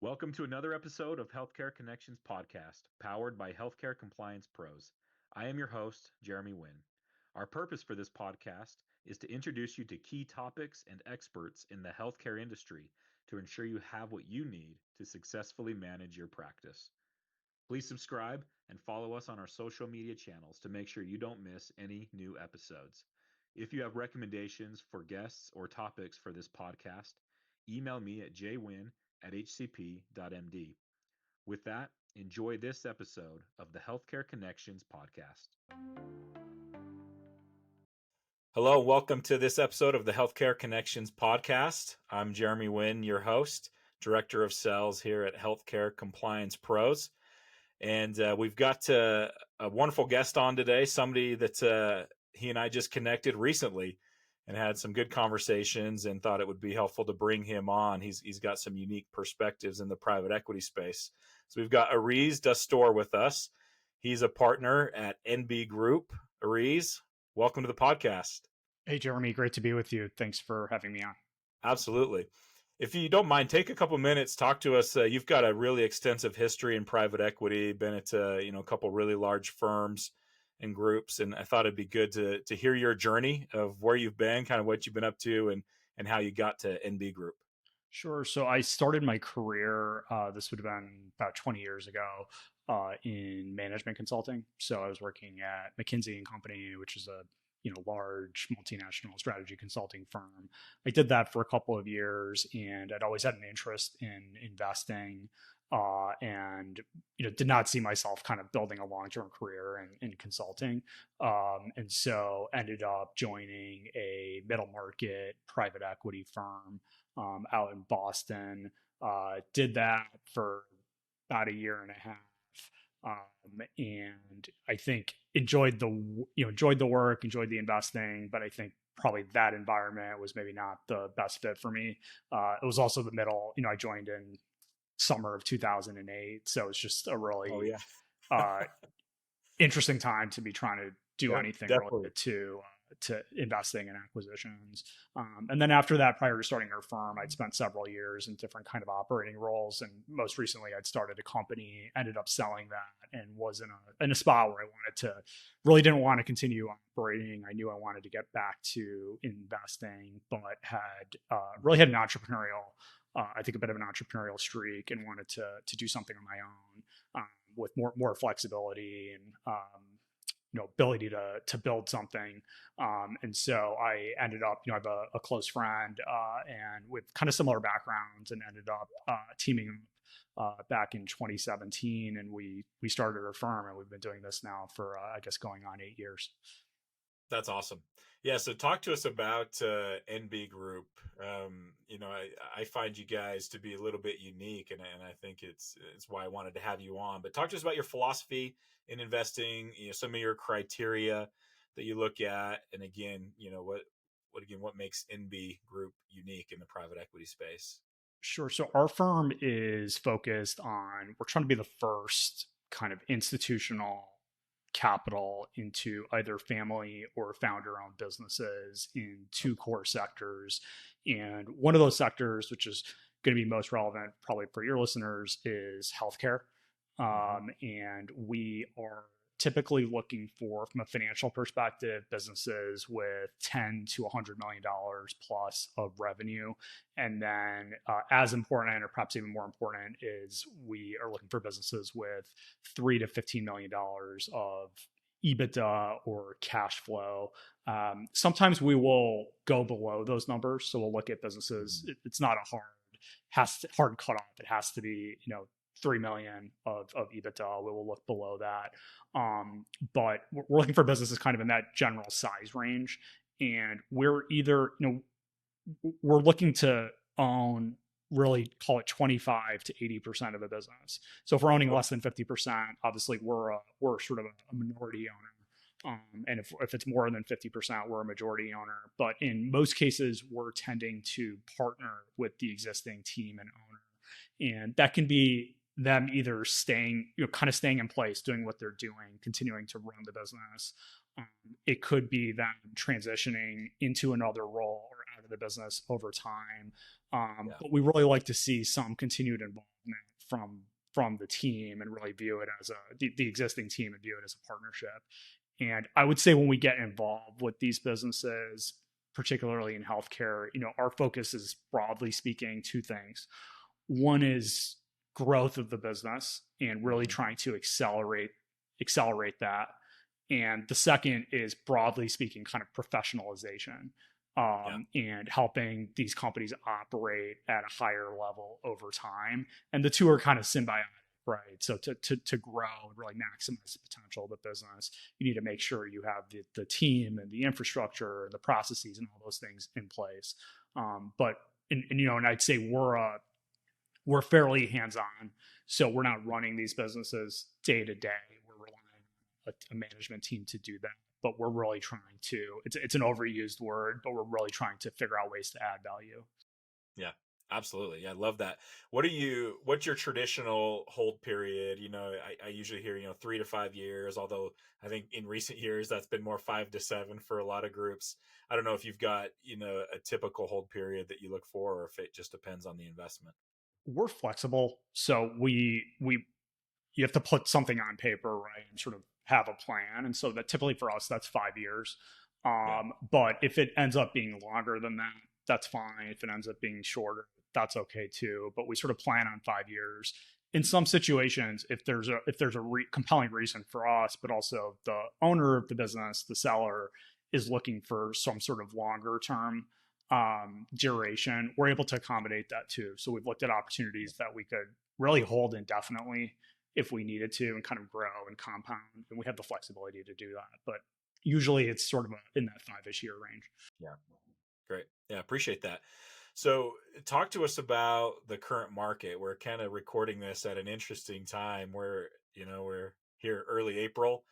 Welcome to another episode of Healthcare Connections podcast, powered by Healthcare Compliance Pros. I am your host, Jeremy Winn. Our purpose for this podcast is to introduce you to key topics and experts in the healthcare industry to ensure you have what you need to successfully manage your practice. Please subscribe and follow us on our social media channels to make sure you don't miss any new episodes. If you have recommendations for guests or topics for this podcast, email me at jwin@hcp.md. With that, enjoy this episode of the Healthcare Connections podcast. Hello, welcome to this episode of the Healthcare Connections podcast. I'm Jeremy Winn, your host, Director of Sales here at Healthcare Compliance Pros. And we've got a wonderful guest on today, somebody that he and I just connected recently and had some good conversations and thought it would be helpful to bring him on. He's got some unique perspectives in the private equity space. So we've got Ariez Dustoor with us. He's a partner at NB Group. Ariez, welcome to the podcast. Hey, Jeremy, great to be with you. Thanks for having me on. Absolutely. If you don't mind, take a couple minutes, talk to us. You've got a really extensive history in private equity, been at a couple really large firms and groups, and I thought it'd be good to hear your journey of where you've been, kind of what you've been up to, and how you got to NB Group. Sure. So I started my career, this would have been about 20 years ago, in management consulting. So I was working at McKinsey and Company, which is a large multinational strategy consulting firm. I did that for a couple of years, and I'd always had an interest in investing, and did not see myself kind of building a long-term career in consulting, and so ended up joining a middle market private equity firm out in Boston. Did that for about a year and a half. And I think enjoyed the work, enjoyed the investing, but I think probably that environment was maybe not the best fit for me. It was also the middle. I joined in summer of 2008, so it's just a Oh really yeah, uh, interesting time to be trying to do yep, anything definitely. related to investing and acquisitions. And then after that, prior to starting our firm, I'd spent several years in different kind of operating roles, and most recently, I'd started a company, ended up selling that, and was in a spot where I really didn't want to continue operating. I knew I wanted to get back to investing, but had really had an entrepreneurial. I think a bit of an entrepreneurial streak, and wanted to do something on my own, with more flexibility and ability to build something. And so I ended up, I have a close friend, and with kind of similar backgrounds, and ended up teaming back in 2017, and we started our firm, and we've been doing this now for I guess going on 8 years. That's awesome. Yeah. So talk to us about NB Group. I find you guys to be a little bit unique, and I think it's why I wanted to have you on. But talk to us about your philosophy in investing. Some of your criteria that you look at, and again, what makes NB Group unique in the private equity space. Sure. So our firm is focused on, we're trying to be the first kind of institutional capital into either family or founder owned businesses in two core sectors. And one of those sectors, which is going to be most relevant probably for your listeners, is healthcare. Mm-hmm. And we are typically looking for, from a financial perspective, businesses with 10 to $100 million plus of revenue. And then, as important, or perhaps even more important, is we are looking for businesses with $3 to $15 million of EBITDA or cash flow. Sometimes we will go below those numbers. So we'll look at businesses. It's not a hard cutoff. It has to be, 3 million of EBITDA. We will look below that. But we're looking for businesses kind of in that general size range. And we're either, we're looking to own, really call it 25 to 80% of a business. So if we're owning less than 50%, obviously we're sort of a minority owner. And if it's more than 50%, we're a majority owner. But in most cases, we're tending to partner with the existing team and owner. And that can be them either staying in place, doing what they're doing, continuing to run the business. It could be them transitioning into another role or out of the business over time. Yeah. But we really like to see some continued involvement from the team and really view it as the existing team and view it as a partnership. And I would say when we get involved with these businesses, particularly in healthcare, our focus is broadly speaking two things. One is growth of the business and really Hmm. trying to accelerate that. And the second is broadly speaking, kind of professionalization, Yeah. and helping these companies operate at a higher level over time. And the two are kind of symbiotic, right? So to grow and really maximize the potential of the business, you need to make sure you have the team and the infrastructure and the processes and all those things in place. But and I'd say we're fairly hands on, so we're not running these businesses day to day. We're relying on a management team to do that. But we're really trying to. It's an overused word, but we're really trying to figure out ways to add value. Yeah, absolutely. Yeah, I love that. What's your traditional hold period? I usually hear, 3 to 5 years, although I think in recent years that's been more 5 to 7 for a lot of groups. I don't know if you've got, a typical hold period that you look for, or if it just depends on the investment. We're flexible, so we you have to put something on paper, right, and sort of have a plan. And so that typically for us, that's 5 years. Yeah. But if it ends up being longer than that, that's fine. If it ends up being shorter, that's okay too. But we sort of plan on 5 years. In some situations, if there's a compelling reason for us, but also the owner of the business, the seller, is looking for some sort of longer term duration, we're able to accommodate that too. So we've looked at opportunities that we could really hold indefinitely if we needed to and kind of grow and compound. And we have the flexibility to do that. But usually it's sort of in that 5-ish year range. Yeah. Great. Yeah, appreciate that. So, talk to us about the current market. We're kind of recording this at an interesting time where, we're here early April.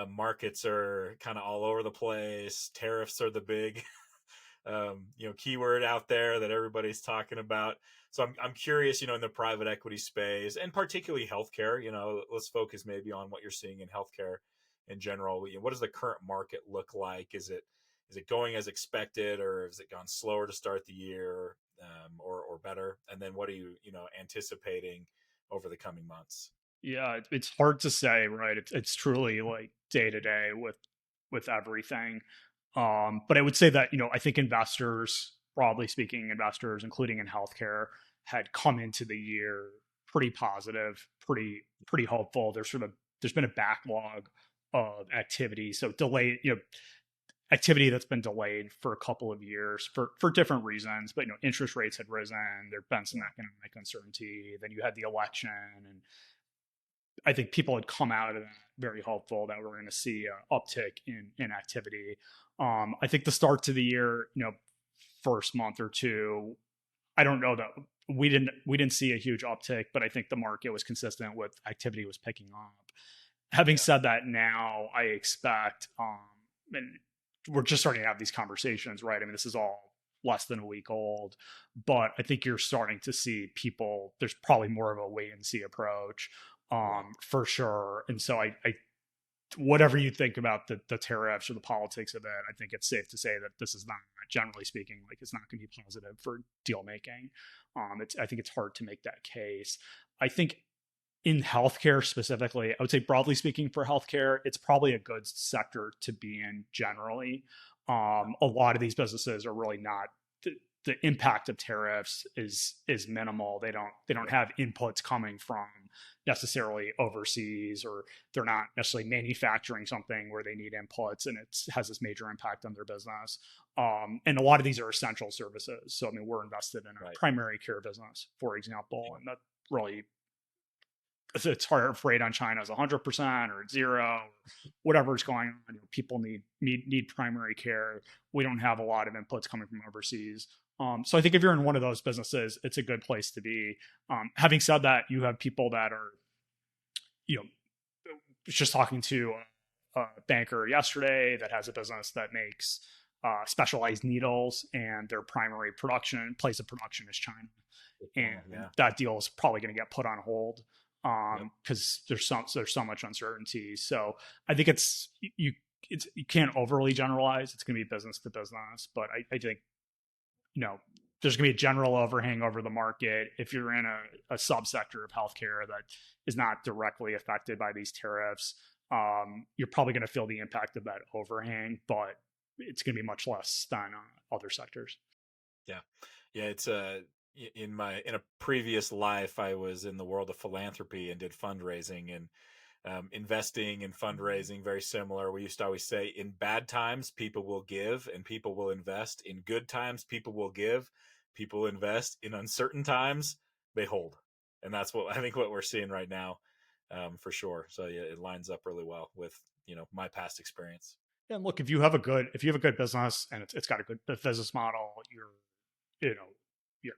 Markets are kind of all over the place. Tariffs are the big, keyword out there that everybody's talking about. So, I'm curious, in the private equity space and particularly healthcare, let's focus maybe on what you're seeing in healthcare in general. What does the current market look like? Is it going as expected, or has it gone slower to start the year, or better? And then what are you anticipating over the coming months? Yeah, it's hard to say, right? It's truly like day to day with everything. But I would say that I think investors, broadly speaking, investors, including in healthcare, had come into the year pretty positive, pretty hopeful. There's been a backlog of activity, so delayed, activity that's been delayed for a couple of years for different reasons. But interest rates had risen, there'd been some economic uncertainty, then you had the election, and I think people had come out of that very hopeful that we're going to see an uptick in activity. I think the start to the year, first month or two, I don't know that we didn't see a huge uptick, but I think the market was consistent with activity was picking up. Having Yeah. said that, now I expect, and we're just starting to have these conversations, right? I mean, this is all less than a week old, but I think you're starting to see people. There's probably more of a wait and see approach, Yeah. for sure. And so I whatever you think about the tariffs or the politics of it, I think it's safe to say that this is not, generally speaking, like it's not going to be positive for deal making. I think it's hard to make that case. I think in healthcare specifically, I would say broadly speaking for healthcare, it's probably a good sector to be in generally. Yeah. A lot of these businesses are really not. The impact of tariffs is minimal. They don't have inputs coming from necessarily overseas, or they're not necessarily manufacturing something where they need inputs, and it has this major impact on their business. And a lot of these are essential services. So I mean, we're invested in a Right. primary care business, for example, and that really, it's hard if rate on China is 100% or 0, whatever's going on. People need primary care. We don't have a lot of inputs coming from overseas. So I think if you're in one of those businesses, it's a good place to be. Having said that, you have people that are, you know, just talking to a banker yesterday that has a business that makes specialized needles, and their primary place of production is China, and Yeah. that deal is probably going to get put on hold Yep. because there's so much uncertainty. So I think you can't overly generalize. It's going to be business to business, but I think you know there's going to be a general overhang over the market. If you're in a subsector of healthcare that is not directly affected by these tariffs, you're probably going to feel the impact of that overhang, but it's going to be much less than other sectors. Yeah. Yeah. It's in a previous life, I was in the world of philanthropy and did fundraising and investing and fundraising. Very similar. We used to always say, in bad times, people will give and people will invest. In good times, people will give, people invest. In uncertain times, they hold. And that's what I think what we're seeing right now, for sure. So yeah, it lines up really well with, my past experience. And look, if you have a good business and it's got a good business model, you know you're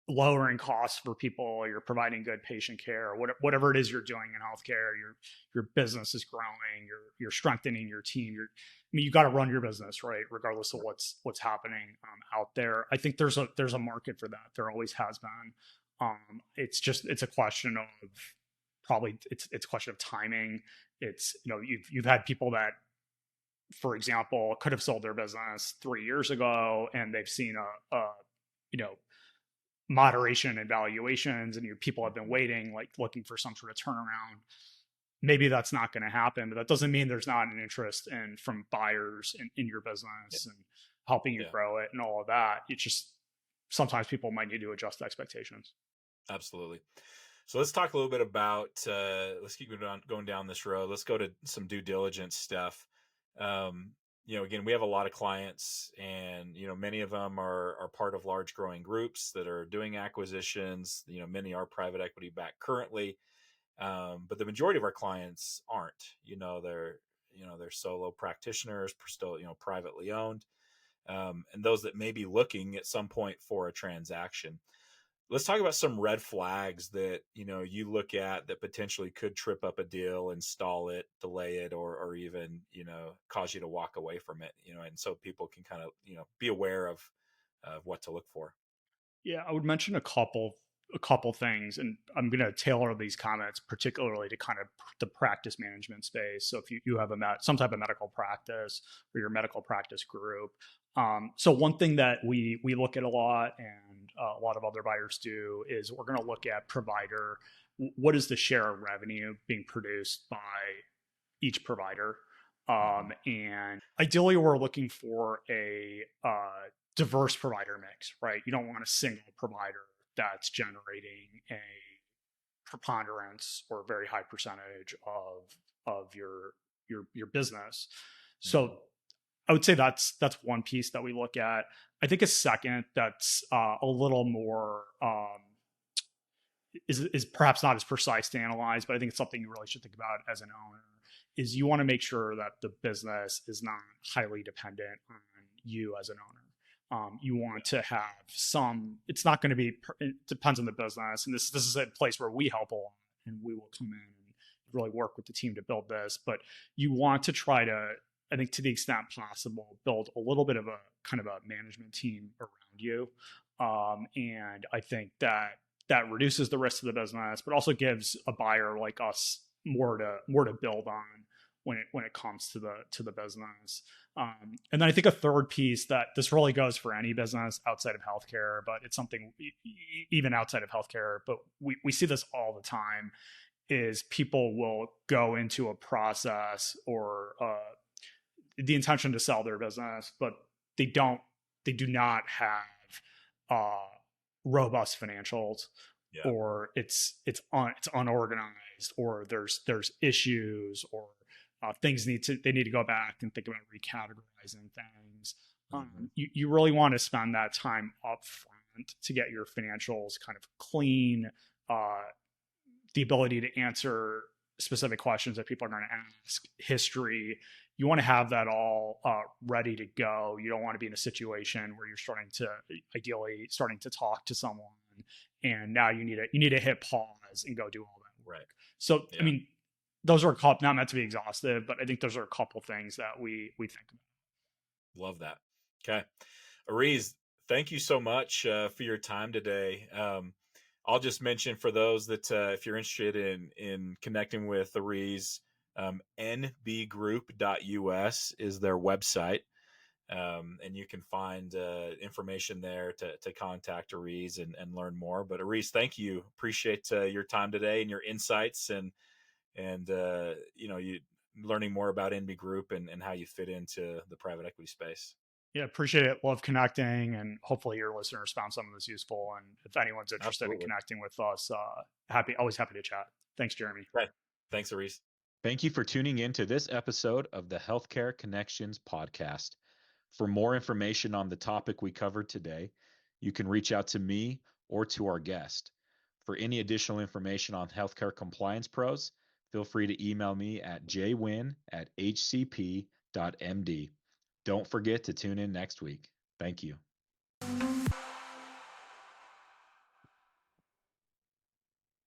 lowering costs for people, you're providing good patient care, whatever it is you're doing in healthcare, your business is growing, you're strengthening your team. You got to run your business, right, regardless of what's happening out there. I think there's a market for that. There always has been. It's a question of probably it's a question of timing. It's you've had people that, for example, could have sold their business 3 years ago, and they've seen a you know moderation in valuations, and people have been waiting, like looking for some sort of turnaround. Maybe that's not going to happen, but that doesn't mean there's not an interest from buyers in your business Yeah. and helping you Yeah. grow it and all of that. It's just sometimes people might need to adjust expectations. Absolutely. So let's talk a little bit about, let's keep going down this road. Let's go to some due diligence stuff. Um, again, we have a lot of clients, and many of them are part of large growing groups that are doing acquisitions. Many are private equity backed currently, but the majority of our clients aren't. They're solo practitioners, still privately owned, and those that may be looking at some point for a transaction. Let's talk about some red flags that you look at that potentially could trip up a deal, install it, delay it, or even cause you to walk away from it. And so people can kind of be aware of what to look for. Yeah, I would mention a couple things, and I'm going to tailor these comments particularly to kind of the practice management space. So if you have some type of medical practice or your medical practice group, so one thing that we look at a lot, and a lot of other buyers do, is we're going to look at provider. What is the share of revenue being produced by each provider? Mm-hmm. And ideally, we're looking for a diverse provider mix, right? You don't want a single provider that's generating a preponderance or a very high percentage of your business. Mm-hmm. So I would say that's one piece that we look at. I think a second that's a little more is perhaps not as precise to analyze, but I think it's something you really should think about as an owner. Is you want to make sure that the business is not highly dependent on you as an owner. You want to have some. It's not going to be. It depends on the business, and this is a place where we help a lot, and we will come in and really work with the team to build this. But you want to try to, I think, to the extent possible, build a little bit of a kind of a management team around you, and I think that reduces the risk of the business, but also gives a buyer like us more to build on when it comes to the business. And then I think a third piece, that this really goes for any business outside of healthcare, but it's something even outside of healthcare, but we see this all the time, is people will go into a process or the intention to sell their business, but they do not have uh, robust financials, Yeah. or it's unorganized, or there's issues, or they need to go back and think about recategorizing things. Mm-hmm. You really want to spend that time up front to get your financials kind of clean, uh, the ability to answer specific questions that people are going to ask, history. You want to have that all ready to go. You don't want to be in a situation where you're ideally starting to talk to someone, and now you need to hit pause and go do all that work. Right. So, I Yeah. mean, those are a couple, not meant to be exhaustive, but I think those are a couple things that we think about. Love that. Okay. Ariez, thank you so much for your time today. I'll just mention for those that if you're interested in connecting with Ariez, nbgroup.us is their website. and you can find information there to contact Ariez and learn more. But Ariez, thank you. Appreciate your time today and your insights and you learning more about NB Group and how you fit into the private equity space. Yeah, appreciate it. Love connecting, and hopefully your listeners found some of this useful. And if anyone's interested in Absolutely. connecting with us, always happy to chat. Thanks, Jeremy. Okay. Thanks, Ariez. Thank you for tuning in to this episode of the Healthcare Connections podcast. For more information on the topic we covered today, you can reach out to me or to our guest. For any additional information on Healthcare Compliance Pros, feel free to email me at jwin@hcp.md. Don't forget to tune in next week. Thank you.